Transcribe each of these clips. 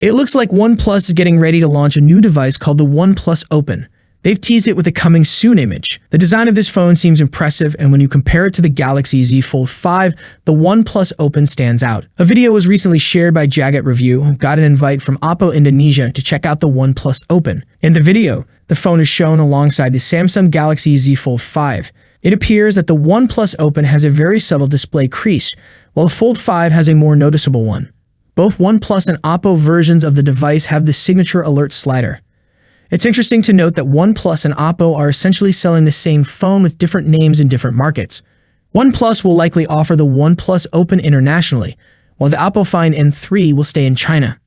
It looks like OnePlus is getting ready to launch a new device called the OnePlus Open. They've teased it with a coming soon image. The design of this phone seems impressive, and when you compare it to the Galaxy Z Fold 5, the OnePlus Open stands out. A video was recently shared by Jagat Review, who got an invite from Oppo Indonesia to check out the OnePlus Open. In the video, the phone is shown alongside the Samsung Galaxy Z Fold 5. It appears that the OnePlus Open has a very subtle display crease, while the Fold 5 has a more noticeable one. Both OnePlus and Oppo versions of the device have the signature alert slider. It's interesting to note that OnePlus and Oppo are essentially selling the same phone with different names in different markets. OnePlus will likely offer the OnePlus Open internationally, while the Oppo Find N3 will stay in China.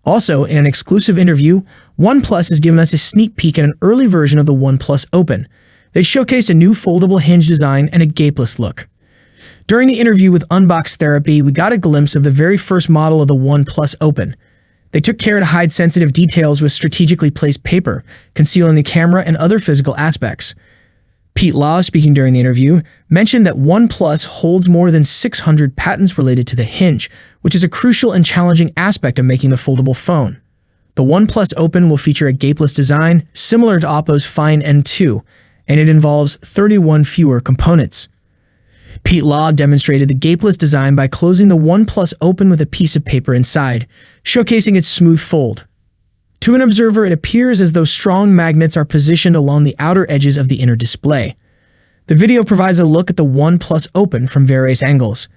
Also, in an exclusive interview, OnePlus has given us a sneak peek at an early version of the OnePlus Open. They showcased a new foldable hinge design and a gapless look. During the interview with Unbox Therapy, we got a glimpse of the very first model of the OnePlus Open. They took care to hide sensitive details with strategically placed paper, concealing the camera and other physical aspects. Pete Law, speaking during the interview, mentioned that OnePlus holds more than 600 patents related to the hinge, which is a crucial and challenging aspect of making the foldable phone. The OnePlus Open will feature a gapless design, similar to Oppo's Find N2, and it involves 31 fewer components. Pete Law demonstrated the gapless design by closing the OnePlus Open with a piece of paper inside, showcasing its smooth fold. To an observer, it appears as though strong magnets are positioned along the outer edges of the inner display. The video provides a look at the OnePlus Open from various angles.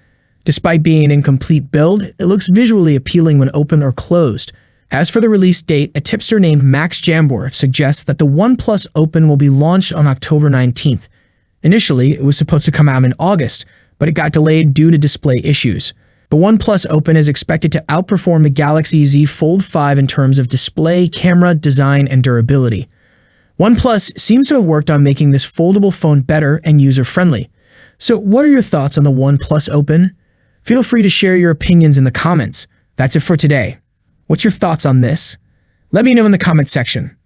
Despite being an incomplete build, it looks visually appealing when open or closed. As for the release date, a tipster named Max Jambor suggests that the OnePlus Open will be launched on October 19th. Initially, it was supposed to come out in August, but it got delayed due to display issues. The OnePlus Open is expected to outperform the Galaxy Z Fold 5 in terms of display, camera, design, and durability. OnePlus seems to have worked on making this foldable phone better and user-friendly. So what are your thoughts on the OnePlus Open? Feel free to share your opinions in the comments. That's it for today. What's your thoughts on this? Let me know in the comment section.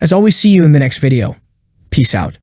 As always, see you in the next video. Peace out.